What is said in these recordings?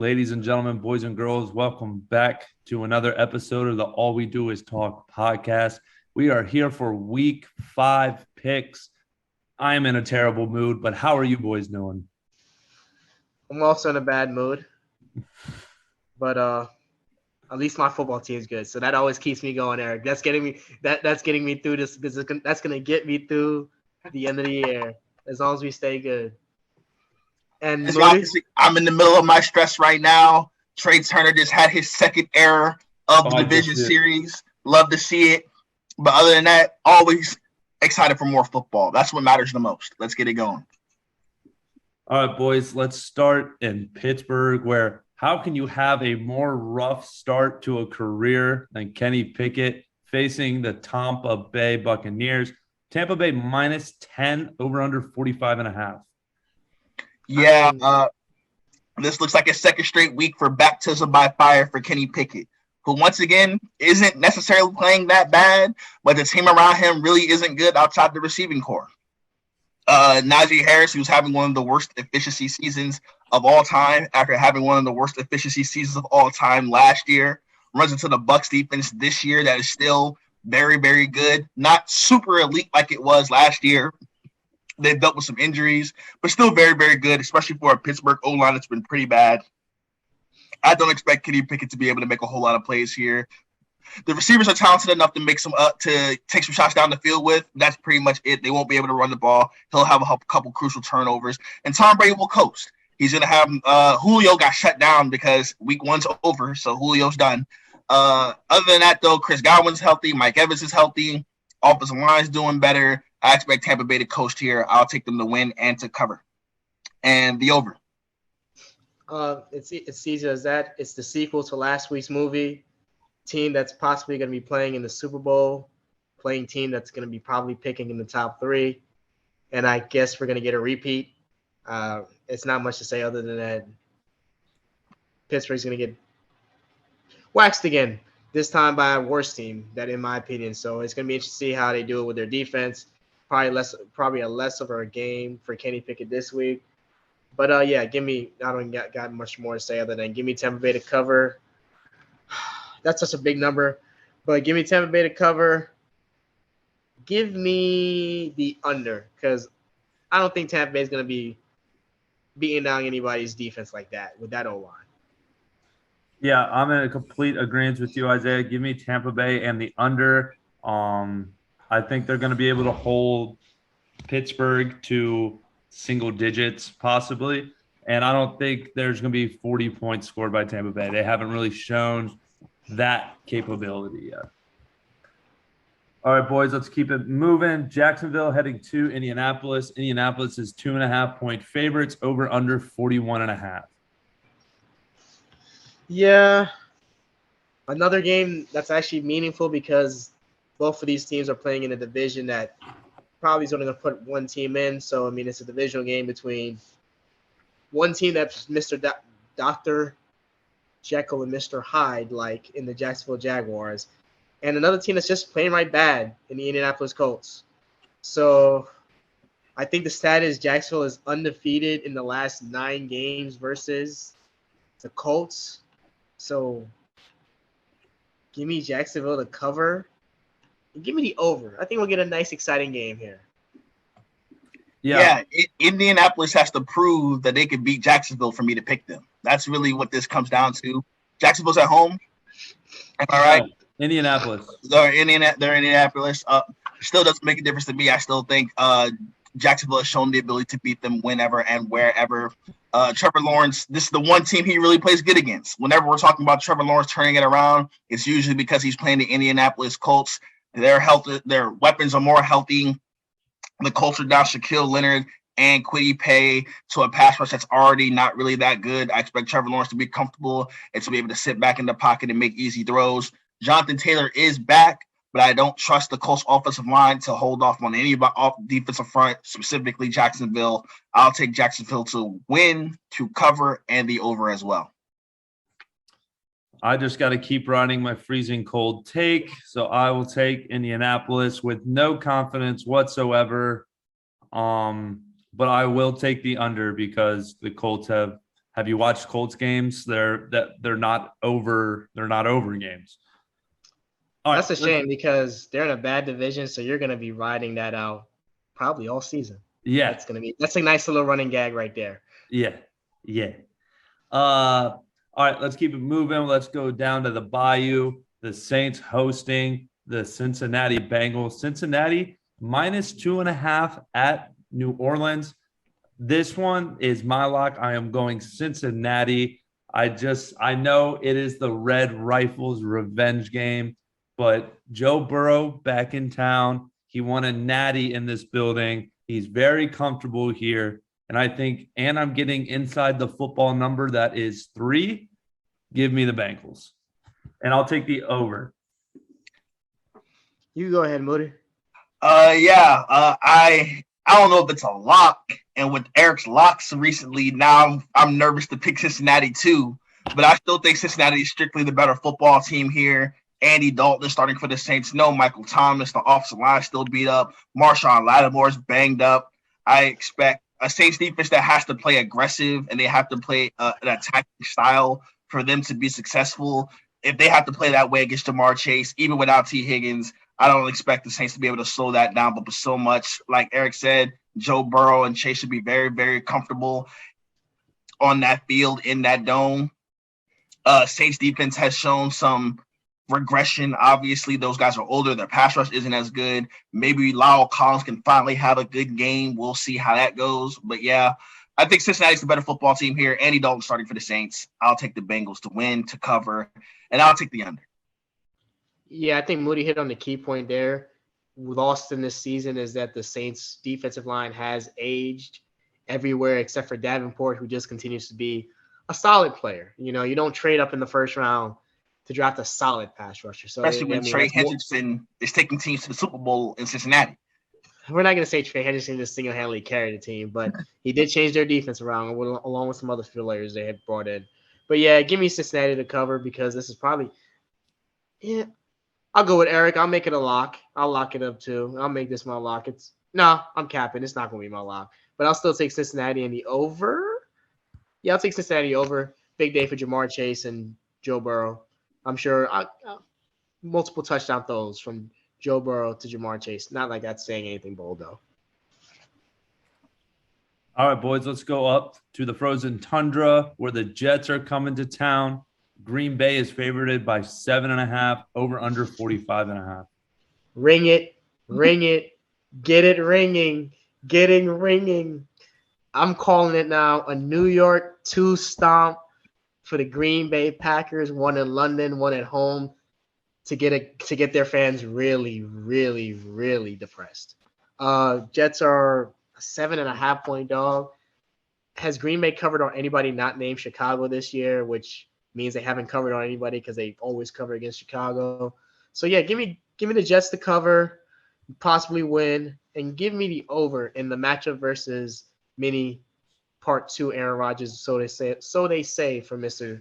Ladies and gentlemen, boys and girls, welcome back to another episode of the All We Do Is Talk podcast. We are here for week 5 picks. I am in a terrible mood, but how are you boys doing? I'm also in a bad mood, but at least my football team is good, so that always keeps me going, Eric. That's getting me through this. That's gonna get me through the end of the year as long as we stay good. And It's the Moody, opposite. I'm in the middle of my stress right now. Trey Turner just had his second error of the I division just did. series. Love to see it. But other than that, always excited for more football. That's what matters the most. Let's get it going. All right, boys, let's start in Pittsburgh, where how can you have a more rough start to a career than Kenny Pickett facing the Tampa Bay Buccaneers? Tampa Bay minus 10 over under 45.5. Yeah, this looks like a second straight week for baptism by fire for Kenny Pickett, who once again isn't necessarily playing that bad, but the team around him really isn't good outside the receiving core. Najee Harris, who's having one of the worst efficiency seasons of all time after having one of the worst efficiency seasons of all time last year, runs into the Bucs defense this year that is still very, very good. Not super elite like it was last year. They've dealt with some injuries, but still very, very good, especially for a Pittsburgh O-line that's been pretty bad. I don't expect Kenny Pickett to be able to make a whole lot of plays here. The receivers are talented enough to make some to take some shots down the field with. That's pretty much it. They won't be able to run the ball. He'll have a couple crucial turnovers, and Tom Brady will coast. He's going to have Julio got shut down because week 1's over, so Julio's done. Other than that, though, Chris Godwin's healthy. Mike Evans is healthy. Offensive line's doing better. I expect Tampa Bay to coast here. I'll take them to win and to cover. And the over. it's easy as that. It's the sequel to last week's movie. Team that's possibly going to be playing in the Super Bowl, playing team that's going to be probably picking in the top 3, and I guess we're going to get a repeat. It's not much to say other than that. Pittsburgh's going to get waxed again, this time by a worse team, that in my opinion. So it's going to be interesting to see how they do it with their defense. Probably a less of a game for Kenny Pickett this week. But yeah, give me. I don't got much more to say other than give me Tampa Bay to cover. That's such a big number, but give me Tampa Bay to cover. Give me the under, because I don't think Tampa Bay is going to be beating down anybody's defense like that with that O-line. Yeah, I'm in a complete agreement with you, Isaiah. Give me Tampa Bay and the under. I think they're going to be able to hold Pittsburgh to single digits, possibly. And I don't think there's going to be 40 points scored by Tampa Bay. They haven't really shown that capability yet. All right, boys, let's keep it moving. Jacksonville heading to Indianapolis. Indianapolis is 2.5-point favorites, over under 41.5. Yeah, another game that's actually meaningful because both of these teams are playing in a division that probably is only going to put one team in. So, I mean, it's a divisional game between one team that's Mr. Dr. Jekyll and Mr. Hyde, like in the Jacksonville Jaguars, and another team that's just playing right bad in the Indianapolis Colts. So I think the stat is Jacksonville is undefeated in the last 9 games versus the Colts. So give me Jacksonville to cover. And give me the over. I think we'll get a nice, exciting game here. Yeah, Indianapolis has to prove that they can beat Jacksonville for me to pick them. That's really what this comes down to. Jacksonville's at home. Am I right? Indianapolis. They're Indianapolis. Still doesn't make a difference to me. I still think Jacksonville has shown the ability to beat them whenever and wherever. Trevor Lawrence, this is the one team he really plays good against. Whenever we're talking about Trevor Lawrence turning it around, it's usually because he's playing the Indianapolis Colts. Their weapons are more healthy. The Colts are down Shaquille Leonard and Kwity Paye to a pass rush that's already not really that good. I expect Trevor Lawrence to be comfortable and to be able to sit back in the pocket and make easy throws. Jonathan Taylor is back, but I don't trust the Colts offensive line to hold off on any off defensive front, specifically Jacksonville. I'll take Jacksonville to win, to cover, and the over as well. I just got to keep running my freezing cold take. So I will take Indianapolis with no confidence whatsoever. But I will take the under because the Colts have Have you watched Colts games? They're not over. They're not over games. All That's right, a shame because they're in a bad division, so you're going to be riding that out probably all season. Yeah, That's a nice little running gag right there. yeah. All right, let's keep it moving. Let's go down to the Bayou. The Saints hosting the Cincinnati Bengals. Cincinnati -2.5 at New Orleans. This one is my lock. I am going Cincinnati. I know it is the Red Rifles revenge game, but Joe Burrow back in town. He won a natty in this building. He's very comfortable here. And I'm getting inside the football number that is 3. Give me the Bengals. And I'll take the over. You go ahead, Moody. I don't know if it's a lock, and with Eric's locks recently, now I'm nervous to pick Cincinnati too. But I still think Cincinnati is strictly the better football team here. Andy Dalton is starting for the Saints. No Michael Thomas. The offensive line still beat up. Marshawn Lattimore's banged up. I expect a Saints defense that has to play aggressive and they have to play an attacking style for them to be successful. If they have to play that way against Jamar Chase, even without T. Higgins, I don't expect the Saints to be able to slow that down. But so much, like Eric said, Joe Burrow and Chase should be very, very comfortable on that field in that dome. Saints defense has shown some regression. Obviously, those guys are older. Their pass rush isn't as good. Maybe Lyle Collins can finally have a good game. We'll see how that goes. But yeah, I think Cincinnati's the better football team here. Andy Dalton starting for the Saints. I'll take the Bengals to win, to cover, and I'll take the under. Yeah, I think Moody hit on the key point there. Lost in this season is that the Saints defensive line has aged everywhere except for Davenport, who just continues to be a solid player. You know, you don't trade up in the first round to draft a solid pass rusher. So especially when Trey Hendrickson is taking teams to the Super Bowl in Cincinnati. We're not going to say Trey Hendrickson just single-handedly carried the team, but he did change their defense around along with some other players they had brought in. But yeah, give me Cincinnati to cover because this is probably I'll go with Eric. I'll make it a lock. I'll lock it up too. I'll make this my lock. I'm capping. It's not going to be my lock. But I'll still take Cincinnati in the over. Yeah, I'll take Cincinnati over. Big day for Jamar Chase and Joe Burrow. I'm sure multiple touchdown throws from Joe Burrow to Jamar Chase. Not like that's saying anything bold, though. All right, boys, let's go up to the frozen tundra where the Jets are coming to town. Green Bay is favored by 7.5, over under 45.5. Ring it, get it ringing, getting ringing. I'm calling it now a New York 2 stomp for the Green Bay Packers, one in London, one at home, to get their fans really, really, really depressed. Jets are a 7.5 point dog. Has Green Bay covered on anybody not named Chicago this year, which means they haven't covered on anybody because they always cover against Chicago. So yeah, give me the Jets to cover, possibly win, and give me the over in the matchup versus mini part 2 Aaron Rodgers. So they say for Mr.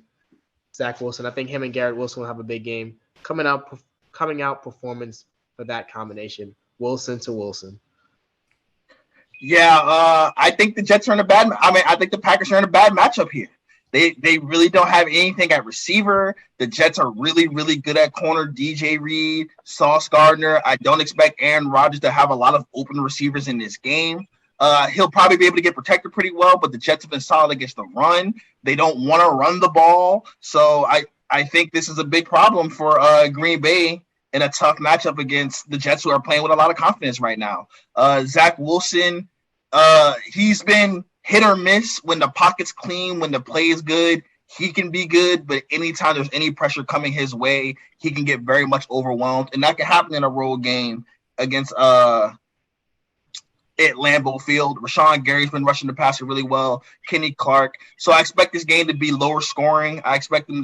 Zach Wilson. I think him and Garrett Wilson will have a big game. Coming out performance for that combination. Wilson to Wilson. Yeah, I think the Jets are in I think the Packers are in a bad matchup here. They really don't have anything at receiver. The Jets are really, really good at corner. DJ Reed, Sauce Gardner. I don't expect Aaron Rodgers to have a lot of open receivers in this game. He'll probably be able to get protected pretty well, but the Jets have been solid against the run. They don't want to run the ball. So I think this is a big problem for Green Bay in a tough matchup against the Jets, who are playing with a lot of confidence right now. Zach Wilson, he's been hit or miss. When the pocket's clean, when the play is good, he can be good, but anytime there's any pressure coming his way, he can get very much overwhelmed, and that can happen in a road game against at Lambeau Field. Rashawn Gary's been rushing the passer really well. Kenny Clark. So I expect this game to be lower scoring. I expect them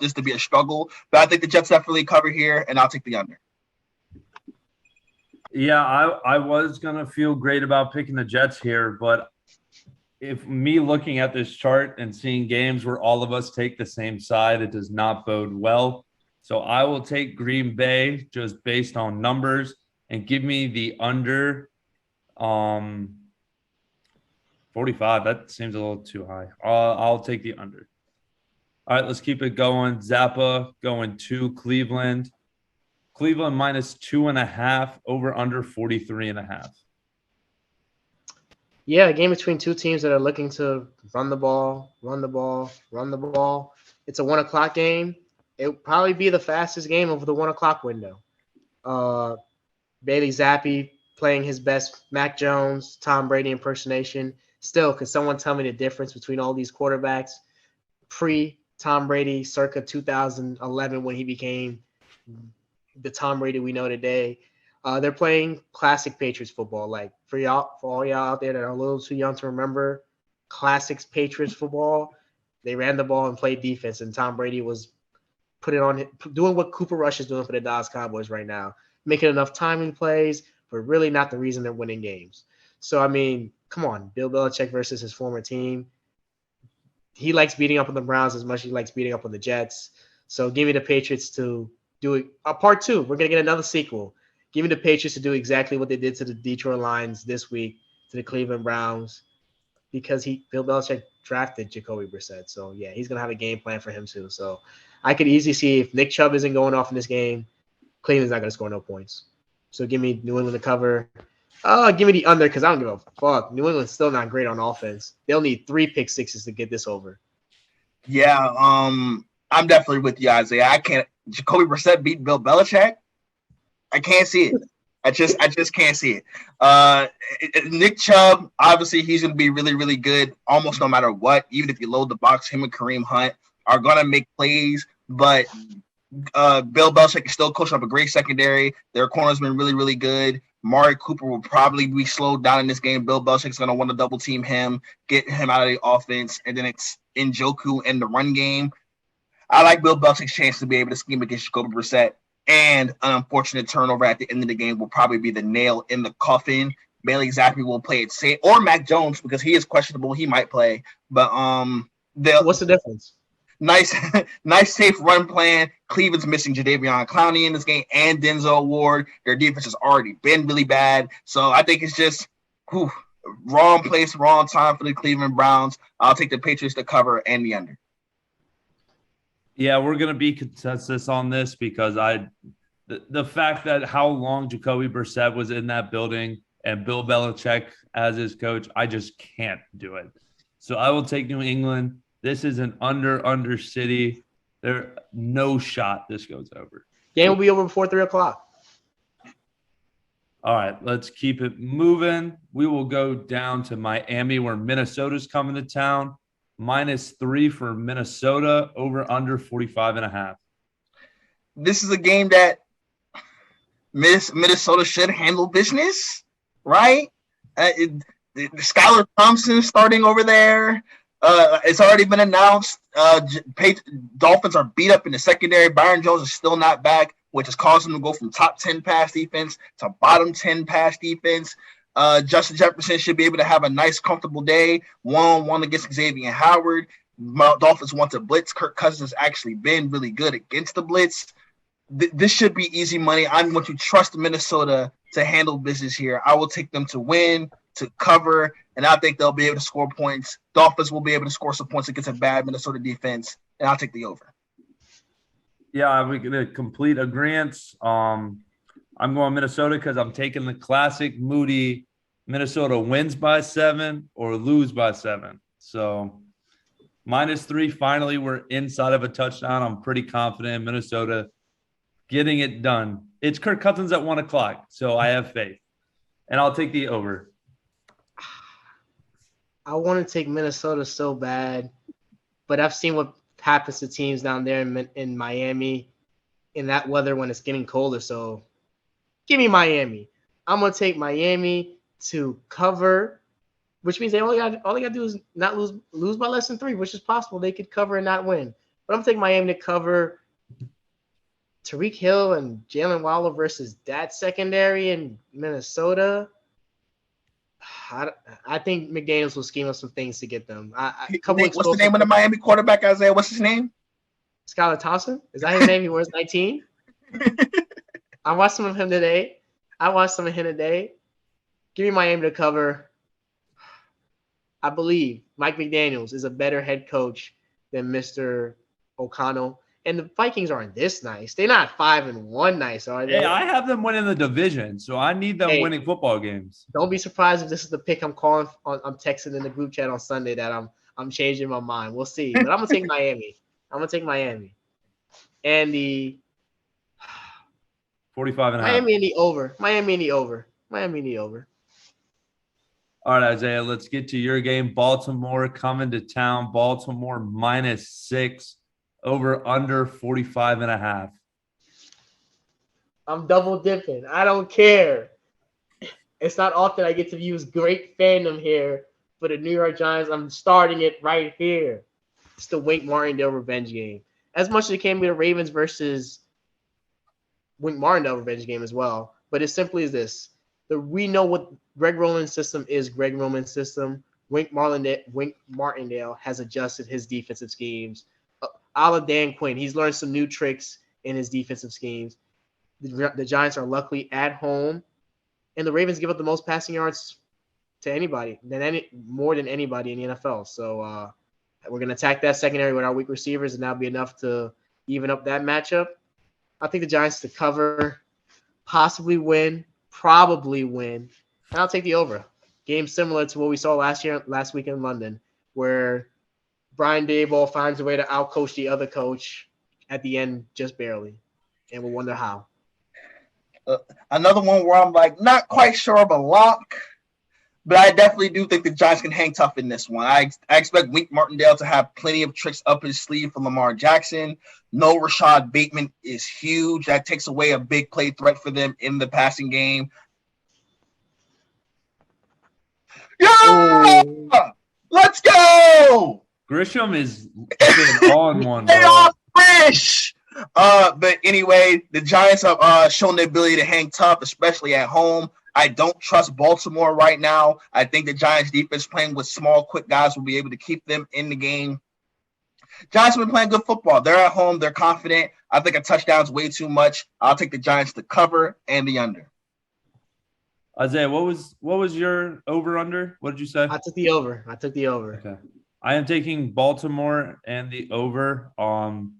this to be a struggle, but I think the Jets definitely cover here, and I'll take the under. Yeah, I was gonna feel great about picking the Jets here, but if me looking at this chart and seeing games where all of us take the same side, it does not bode well. So I will take Green Bay just based on numbers and give me the under. 45. That seems a little too high. I'll take the under. All right, let's keep it going. Zappa going to Cleveland. Cleveland minus 2.5, over under 43.5. Yeah, a game between two teams that are looking to run the ball, run the ball, run the ball. It's a 1 o'clock game. It'll probably be the fastest game of the 1 o'clock window. Bailey Zappi playing his best Mac Jones, Tom Brady impersonation. Still, could someone tell me the difference between all these quarterbacks pre Tom Brady, circa 2011, when he became the Tom Brady we know today? They're playing classic Patriots football. Like for all y'all out there that are a little too young to remember classics Patriots football, they ran the ball and played defense, and Tom Brady was doing what Cooper Rush is doing for the Dallas Cowboys right now, making enough timing plays, but really not the reason they're winning games. So I mean, come on, Bill Belichick versus his former team. He likes beating up on the Browns as much as he likes beating up on the Jets. So give me the Patriots to do it. Part 2, we're gonna get another sequel. Give me the Patriots to do exactly what they did to the Detroit Lions this week to the Cleveland Browns, because Bill Belichick drafted Jacoby Brissett. So yeah, he's gonna have a game plan for him too. So I could easily see if Nick Chubb isn't going off in this game, Cleveland's not gonna score no points. So give me New England to cover. Give me the under, because I don't give a fuck. New England's still not great on offense. They'll need 3 pick sixes to get this over. Yeah, I'm definitely with you, Isaiah. I can't. Jacoby Brissett beat Bill Belichick. I can't see it. I just can't see it. Nick Chubb, obviously, he's going to be really, really good almost no matter what. Even if you load the box, him and Kareem Hunt are going to make plays. But Bill Belichick is still coaching up a great secondary. Their corner's been really, really good. Mari Cooper will probably be slowed down in this game. Bill Belichick's going to want to double team him, get him out of the offense, and then it's Njoku in the run game. I like Bill Belichick's chance to be able to scheme against Jacoby Brissett. And an unfortunate turnover at the end of the game will probably be the nail in the coffin. Bailey Zappi will play it safe, or Mac Jones, because he is questionable. He might play, but what's the difference? Nice, safe run plan. Cleveland's missing Jadeveon Clowney in this game and Denzel Ward. Their defense has already been really bad, so I think it's just wrong place, wrong time for the Cleveland Browns. I'll take the Patriots to cover and the under. Yeah, we're going to be consensus on this because the fact that how long Jacoby Brissett was in that building and Bill Belichick as his coach, I just can't do it. So I will take New England. This is an under city. There no shot this goes over. Game will be over before 3 o'clock. All right, let's keep it moving. We will go down to Miami, where Minnesota's coming to town. -3 for Minnesota, over under 45.5. This is a game that Minnesota should handle business, right? Skylar Thompson starting over there. It's already been announced. Dolphins are beat up in the secondary. Byron Jones is still not back, which has caused them to go from top 10 pass defense to bottom 10 pass defense. Justin Jefferson should be able to have a nice, comfortable day. 1-on-1 against Xavier Howard. Dolphins want to blitz. Kirk Cousins has actually been really good against the blitz. This should be easy money. I'm going to trust Minnesota to handle business here. I will take them to win, to cover, and I think they'll be able to score points. Dolphins will be able to score some points against a bad Minnesota defense, and I'll take the over. Yeah, we're going to complete agreement. I'm going Minnesota because I'm taking the classic Moody Minnesota wins by 7 or lose by 7. So -3, finally, we're inside of a touchdown. I'm pretty confident in Minnesota getting it done. It's Kirk Cousins at 1 o'clock, so I have faith. And I'll take the over. I want to take Minnesota so bad, but I've seen what happens to teams down there in Miami in that weather when it's getting colder. So give me Miami. I'm going to take Miami to cover, which means all they got to do is not lose by less than 3, which is possible. They could cover and not win. But I'm taking Miami to cover. Tyreek Hill and Jalen Waddle versus that secondary in Minnesota. I think McDaniels will scheme up some things to get them. What's the name of the Miami quarterback, Isaiah? What's his name? Skylar Thompson. Is that his name? He wears 19. I watched some of him today. Give me Miami to cover. I believe Mike McDaniels is a better head coach than Mr. O'Connell. And the Vikings aren't this nice. They're not 5-1 nice, are they? Hey, I have them winning the division, so I need them Hey. winning football games. Don't be surprised if this is the pick I'm calling. I'm texting in the group chat on Sunday that I'm changing my mind. We'll see. But I'm gonna take Miami. And the 45 and a half. Miami in the over. All right, Isaiah, let's get to your game. Baltimore coming to town. Baltimore -6, over under 45 and a half. I'm double dipping. I don't care. It's not often I get to use great fandom here for the New York Giants. I'm starting it right here. It's the Wink Martindale revenge game. As much as it can be the Ravens versus Wink Martindale revenge game as well. But it's simply as this. We know what Greg Roman's system is. Greg Roman's system. Wink Martindale has adjusted his defensive schemes. A la Dan Quinn. He's learned some new tricks in his defensive schemes. The Giants are luckily at home. And the Ravens give up the most passing yards to anybody, more than anybody in the NFL. So we're going to attack that secondary with our weak receivers, and that'll be enough to even up that matchup. I think the Giants to cover, possibly win, probably win. And I'll take the over. Game similar to what we saw last week in London, where Brian Daboll finds a way to outcoach the other coach at the end just barely. And we'll wonder how. Another one where I'm like not quite sure of a lock, but I definitely do think the Giants can hang tough in this one. I expect Wink Martindale to have plenty of tricks up his sleeve for Lamar Jackson. No Rashad Bateman is huge. That takes away a big play threat for them in the passing game. Yeah! Ooh. Let's go! Grisham is on one. They are fresh! But anyway, the Giants have shown the ability to hang tough, especially at home. I don't trust Baltimore right now. I think the Giants defense playing with small, quick guys will be able to keep them in the game. Giants have been playing good football. They're at home. They're confident. I think a touchdown's way too much. I'll take the Giants to cover and the under. Isaiah, what was your over-under? What did you say? I took the over. Okay. I am taking Baltimore and the over. I'm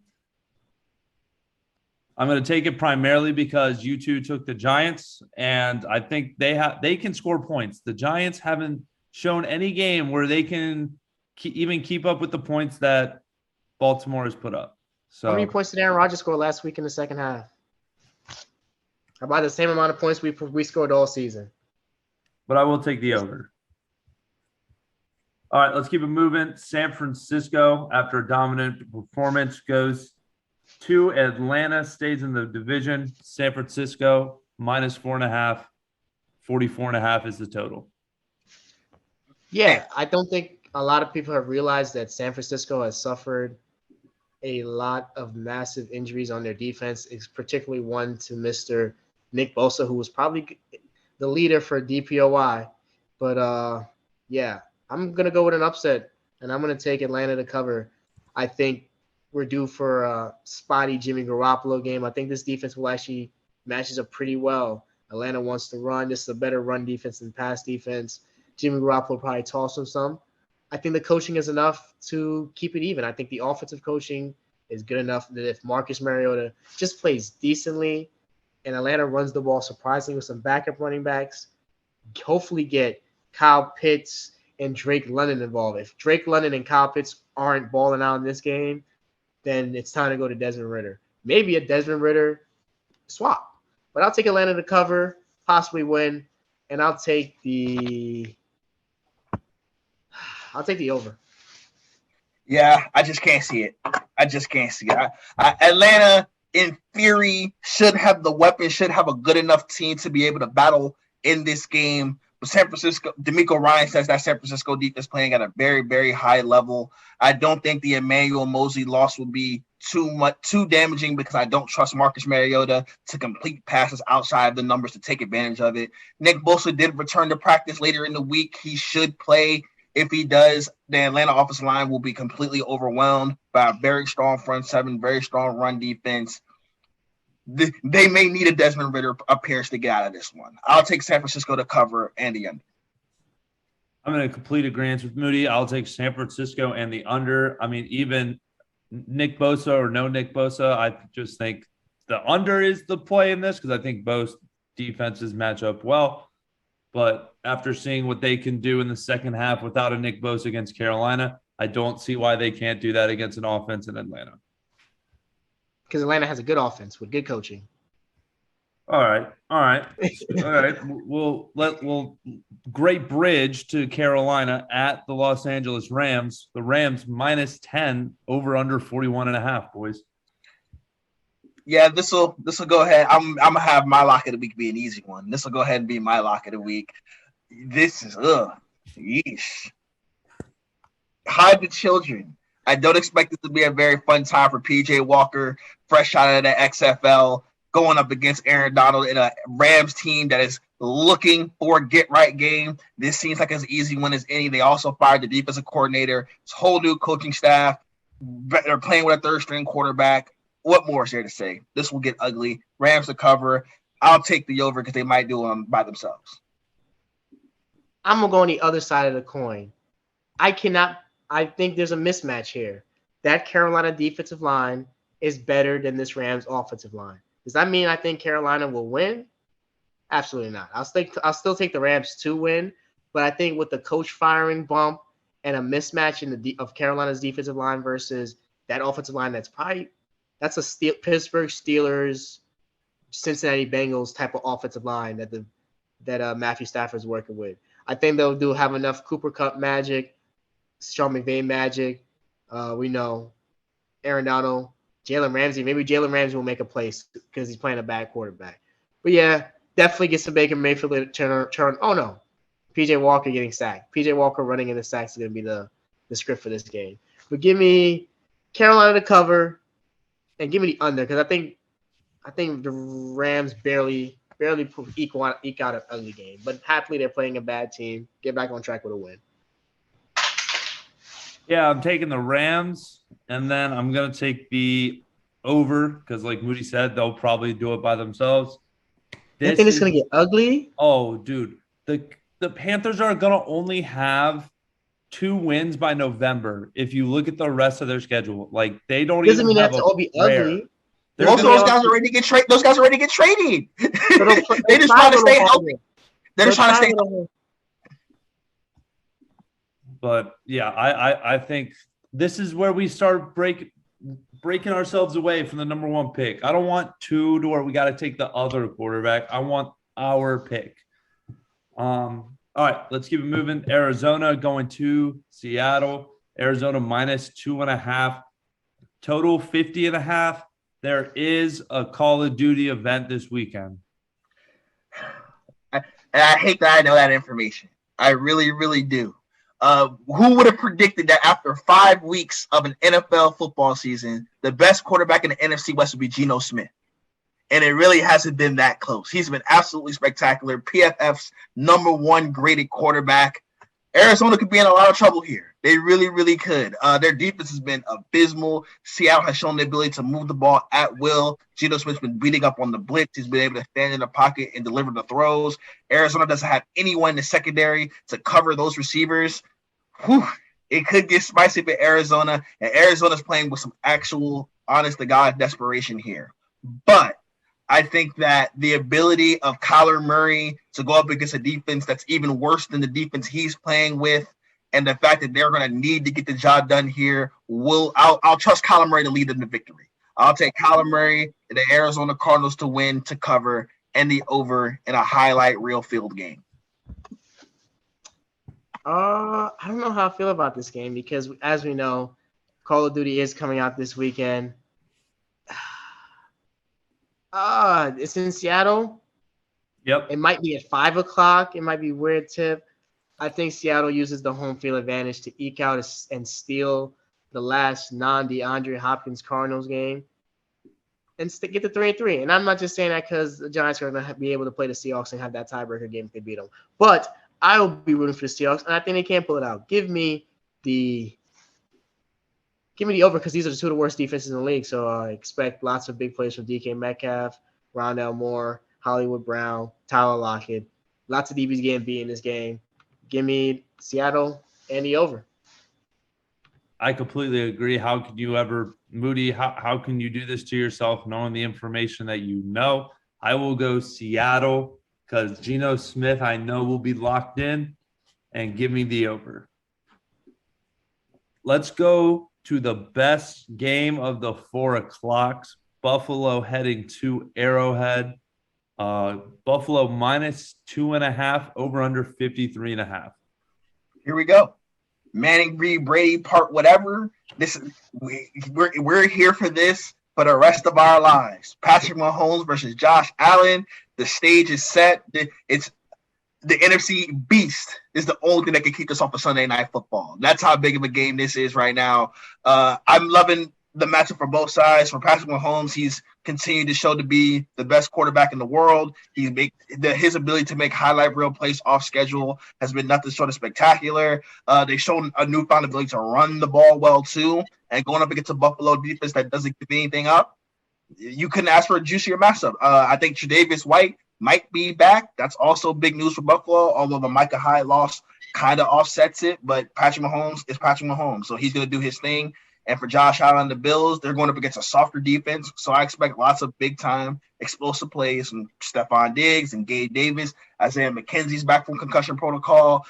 going to take it primarily because you two took the Giants, and I think they can score points. The Giants haven't shown any game where they can even keep up with the points that Baltimore has put up. So, how many points did Aaron Rodgers score last week in the second half? About the same amount of points we scored all season. But I will take the over. All right, let's keep it moving. San Francisco, after a dominant performance, goes to Atlanta, stays in the division. San Francisco, -4.5. 44.5 is the total. Yeah, I don't think a lot of people have realized that San Francisco has suffered a lot of massive injuries on their defense. It's particularly one to Mr. Nick Bosa, who was probably the leader for DPOY. But, yeah, I'm going to go with an upset, and I'm going to take Atlanta to cover. I think we're due for a spotty Jimmy Garoppolo game. I think this defense will actually matches up pretty well. Atlanta wants to run. This is a better run defense than pass defense. Jimmy Garoppolo will probably toss him some. I think the coaching is enough to keep it even. I think the offensive coaching is good enough that if Marcus Mariota just plays decently and Atlanta runs the ball surprisingly with some backup running backs, hopefully get Kyle Pitts and Drake London involved. If Drake London and Kyle Pitts aren't balling out in this game, then it's time to go to Desmond Ridder. Maybe a Desmond Ridder swap. But I'll take Atlanta to cover, possibly win, and I'll take the over. Yeah, I just can't see it. Atlanta, in theory, should have the weapons, should have a good enough team to be able to battle in this game. But San Francisco, D'Amico Ryan says that San Francisco defense playing at a very, very high level. I don't think the Emmanuel Mosley loss will be too damaging because I don't trust Marcus Mariota to complete passes outside of the numbers to take advantage of it. Nick Bosa did return to practice later in the week. He should play. If he does, the Atlanta offensive line will be completely overwhelmed by a very strong front seven, very strong run defense. They may need a Desmond Ridder appearance to get out of this one. I'll take San Francisco to cover and the under. I'm in a complete agreement with Moody. I'll take San Francisco and the under. I mean, even Nick Bosa or no Nick Bosa, I just think the under is the play in this because I think both defenses match up well. But after seeing what they can do in the second half without a Nick Bosa against Carolina, I don't see why they can't do that against an offense in Atlanta. Because Atlanta has a good offense with good coaching. All right. We'll great bridge to Carolina at the Los Angeles Rams. The Rams -10 over under 41.5, boys. Yeah, this will go ahead. I'm gonna have my lock of the week be an easy one. This will go ahead and be my lock of the week. This is yeesh. Hide the children. I don't expect this to be a very fun time for PJ Walker, fresh out of the XFL, going up against Aaron Donald in a Rams team that is looking for a get-right game. This seems like as easy one as any. They also fired the defensive coordinator, his whole new coaching staff. They're playing with a third-string quarterback. What more is there to say? This will get ugly. Rams to cover. I'll take the over because they might do them by themselves. I'm going to go on the other side of the coin. I think there's a mismatch here. That Carolina defensive line is better than this Rams offensive line. Does that mean I think Carolina will win? Absolutely not. I'll still take the Rams to win, but I think with the coach firing bump and a mismatch of Carolina's defensive line versus that offensive line, that's a Pittsburgh Steelers, Cincinnati Bengals type of offensive line that Matthew Stafford's working with. I think they'll have enough Cooper Kupp magic, Sean McVay magic. We know Aaron Donald, Jalen Ramsey. Maybe Jalen Ramsey will make a play because he's playing a bad quarterback. But yeah, definitely get some Baker Mayfield to turn. Oh no, PJ Walker getting sacked. PJ Walker running in the sacks is going to be the script for this game. But give me Carolina to cover, and give me the under because I think the Rams barely eke out an ugly game. But happily they're playing a bad team. Get back on track with a win. Yeah, I'm taking the Rams, and then I'm going to take the over because, like Moody said, they'll probably do it by themselves. You think it's going to get ugly? Oh, dude. The Panthers are going to only have 2 wins by November if you look at the rest of their schedule. Like, they don't Doesn't even mean have they have to all be ugly. Also, those guys are ready to get traded. Those guys are ready to get traded. They just trying to stay healthy. They're just trying to stay healthy. But yeah, I think this is where we start breaking ourselves away from the number 1 pick. I don't want 2 to where we got to take the other quarterback. I want our pick. All right, let's keep it moving. Arizona going to Seattle. Arizona -2.5. Total 50.5. There is a Call of Duty event this weekend. And I hate that I know that information. I really, really do. Who would have predicted that after 5 weeks of an NFL football season, the best quarterback in the NFC West would be Geno Smith? And it really hasn't been that close. He's been absolutely spectacular. PFF's number 1 graded quarterback. Arizona could be in a lot of trouble here. They really, really could. Their defense has been abysmal. Seattle has shown the ability to move the ball at will. Geno Smith's been beating up on the blitz. He's been able to stand in the pocket and deliver the throws. Arizona doesn't have anyone in the secondary to cover those receivers. Whew, it could get spicy for Arizona, and Arizona's playing with some actual, honest-to-God desperation here. But I think that the ability of Kyler Murray to go up against a defense that's even worse than the defense he's playing with, and the fact that they're going to need to get the job done here, I'll trust Kyler Murray to lead them to victory. I'll take Kyler Murray and the Arizona Cardinals to win, to cover, and the over in a highlight reel field game. I don't know how I feel about this game because, as we know, Call of Duty is coming out this weekend. It's in Seattle. Yep. It might be at 5 o'clock. It might be weird tip. I think Seattle uses the home field advantage to eke out and steal the last non-DeAndre Hopkins Cardinals game and get the 3-3. And I'm not just saying that because the Giants are going to be able to play the Seahawks and have that tiebreaker game if they beat them. But I will be rooting for the Seahawks, and I think they can pull it out. Give me the over because these are the 2 of the worst defenses in the league. So I expect lots of big plays from DK Metcalf, Rondale Moore, Hollywood Brown, Tyler Lockett. Lots of DBs getting beat in this game. give me Seattle and the over. I completely agree. How can you ever, Moody, how can you do this to yourself knowing the information that you know? I will go Seattle because Geno Smith, I know, will be locked in, and give me the over. Let's go to the best game of the 4 o'clocks. Buffalo heading to Arrowhead. Buffalo minus 2.5, over under 53.5. Here we go. Manning, Reed, Brady, part whatever. We're here for this for the rest of our lives. Patrick Mahomes versus Josh Allen. The stage is set. It's the NFC beast is the only thing that can keep us off of Sunday Night Football. That's how big of a game this is right now. I'm loving the matchup for both sides. For Patrick Mahomes, he's continued to show to be the best quarterback in the world. His ability to make highlight reel plays off schedule has been nothing short of spectacular. They've shown a newfound ability to run the ball well too. And going up against a Buffalo defense that doesn't give anything up, you couldn't ask for a juicier matchup. I think Tre'Davious White might be back. That's also big news for Buffalo, although the Micah Hyde loss kind of offsets it. But Patrick Mahomes is Patrick Mahomes, so he's going to do his thing. And for Josh Allen and the Bills, they're going up against a softer defense. So I expect lots of big-time explosive plays from Stephon Diggs and Gabe Davis. Isaiah McKenzie's back from concussion protocol.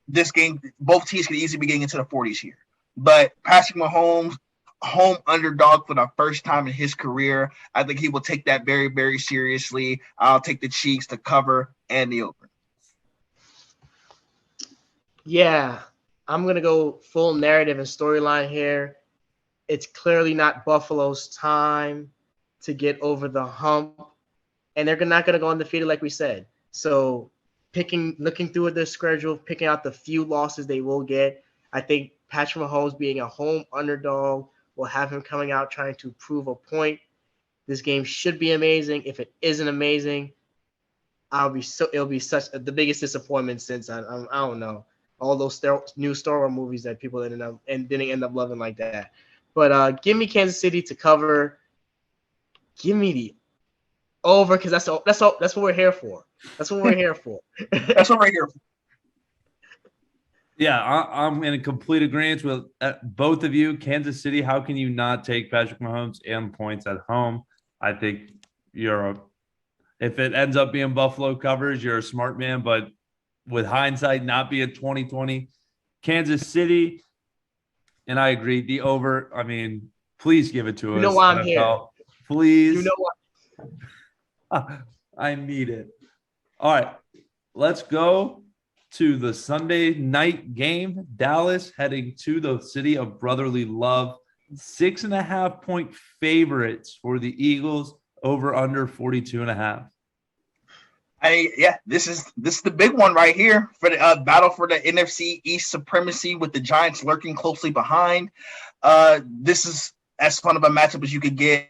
This game, both teams could easily be getting into the 40s here. But Patrick Mahomes, home underdog for the first time in his career. I think he will take that very, very seriously. I'll take the Chiefs to cover and the over. Yeah, I'm going to go full narrative and storyline here. It's clearly not Buffalo's time to get over the hump, and they're not going to go undefeated like we said. So looking through their schedule, picking out the few losses they will get, I think Patrick Mahomes being a home underdog will have him coming out trying to prove a point. This game should be amazing. If it isn't amazing, it'll be such the biggest disappointment since I don't know, all those new Star Wars movies that people didn't end up loving like that. But give me Kansas City to cover. Give me the over because that's what we're here for. That's what we're here for. That's what we're here for. Yeah, I'm in complete agreement with both of you. Kansas City, how can you not take Patrick Mahomes and points at home? I think if it ends up being Buffalo covers, you're a smart man. But with hindsight, not being 2020, Kansas City, and I agree, the over. I mean, please give it to us. You know why I'm here. Please. You know what? I need it. All right, let's go to the Sunday night game. Dallas heading to the city of brotherly love. 6.5-point favorites for the Eagles, over under 42.5. This is the big one right here for the battle for the NFC East supremacy with the Giants lurking closely behind. This is as fun of a matchup as you could get,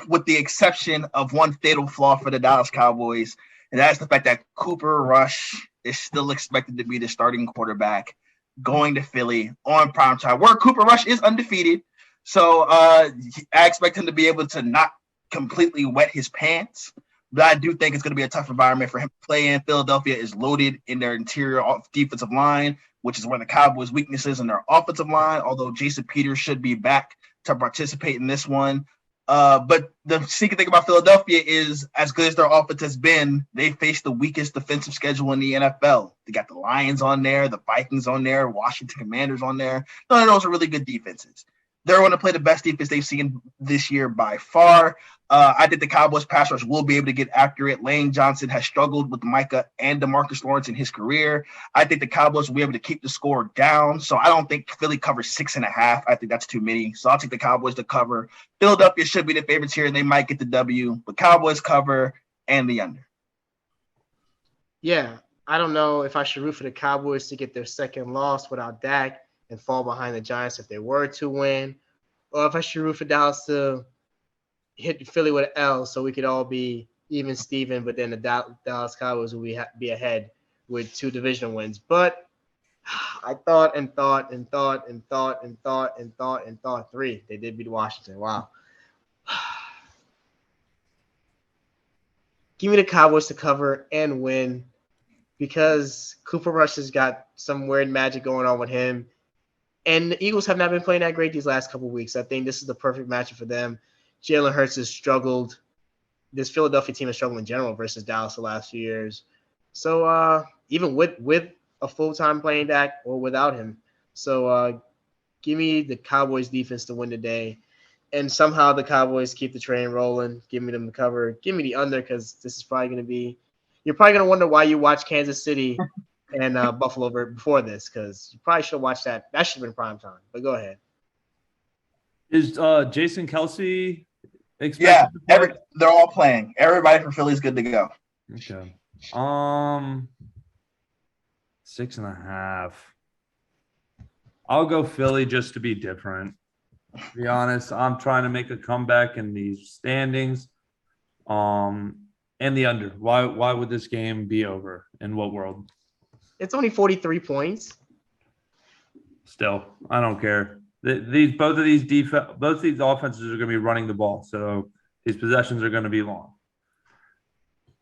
with the exception of one fatal flaw for the Dallas Cowboys, and that's the fact that Cooper Rush is still expected to be the starting quarterback going to Philly on primetime, where Cooper Rush is undefeated. So I expect him to be able to not completely wet his pants. But I do think it's going to be a tough environment for him to play in. Philadelphia is loaded in their interior defensive line, which is where the Cowboys' weakness is in their offensive line, although Jason Peters should be back to participate in this one. But the secret thing about Philadelphia is, as good as their offense has been, they face the weakest defensive schedule in the NFL. They got the Lions on there, the Vikings on there, Washington Commanders on there. None of those are really good defenses. They're going to play the best defense they've seen this year by far. I think the Cowboys pass rush will be able to get after it. Lane Johnson has struggled with Micah and DeMarcus Lawrence in his career. I think the Cowboys will be able to keep the score down. So I don't think Philly covers 6.5. I think that's too many. So I'll take the Cowboys to cover. Philadelphia should be the favorites here, and they might get the W. But Cowboys cover and the under. Yeah, I don't know if I should root for the Cowboys to get their second loss without Dak and fall behind the Giants if they were to win, or if I should root for Dallas to hit Philly with an L so we could all be even Steven, but then the Dallas Cowboys will be ahead with 2 division wins. But I thought 3. They did beat Washington. Wow. Give me the Cowboys to cover and win. because Cooper Rush has got some weird magic going on with him. And the Eagles have not been playing that great these last couple of weeks. I think this is the perfect matchup for them. Jalen Hurts has struggled. This Philadelphia team has struggled in general versus Dallas the last few years. So even with a full-time playing Dak or without him. So give me the Cowboys defense to win today. And somehow the Cowboys keep the train rolling. Give me them to cover. Give me the under because this is probably going to be – you're probably going to wonder why you watch Kansas City and Buffalo before this because you probably should have watched that. That should have been prime time. But go ahead. Is Jason Kelsey expected Yeah, to play? they're all playing. Everybody from Philly's good to go. Okay. 6.5. I'll go Philly just to be different. To be honest, I'm trying to make a comeback in these standings. And the under. Why would this game be over? In what world? It's only 43 points. Still, I don't care. Both of these offenses are going to be running the ball, so these possessions are going to be long.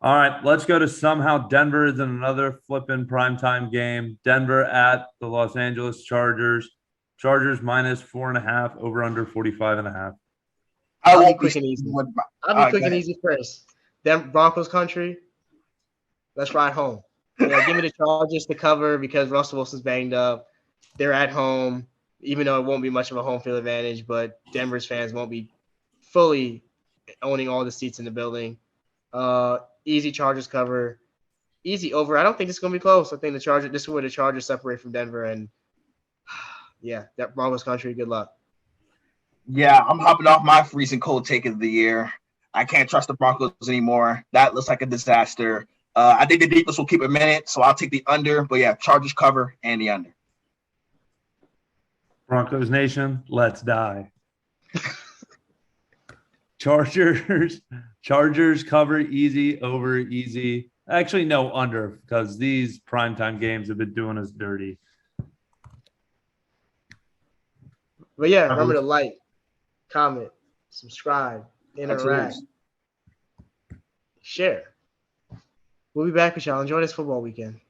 All right, let's go to somehow Denver is in another flipping primetime game. Denver at the Los Angeles Chargers. Chargers minus 4.5, over under 45.5. I won't I'll be be quick and easy. with my- I'll be quick go and ahead. easy first. Then Broncos country. Let's ride home. Yeah, give me the Chargers to cover because Russell Wilson's banged up. They're at home, even though it won't be much of a home field advantage, but Denver's fans won't be fully owning all the seats in the building. Easy Chargers cover. Easy over. I don't think it's going to be close. I think this is where the Chargers separate from Denver. And, yeah, that Broncos country, good luck. Yeah, I'm hopping off my freezing cold take of the year. I can't trust the Broncos anymore. That looks like a disaster. I think the defense will keep a minute, so I'll take the under. But, yeah, Chargers cover and the under. Broncos Nation, let's die. Chargers cover easy, over easy. Actually, no, under, because these primetime games have been doing us dirty. But, yeah, remember to like, comment, subscribe, interact, Absolutely. share. We'll be back with y'all. Enjoy this football weekend.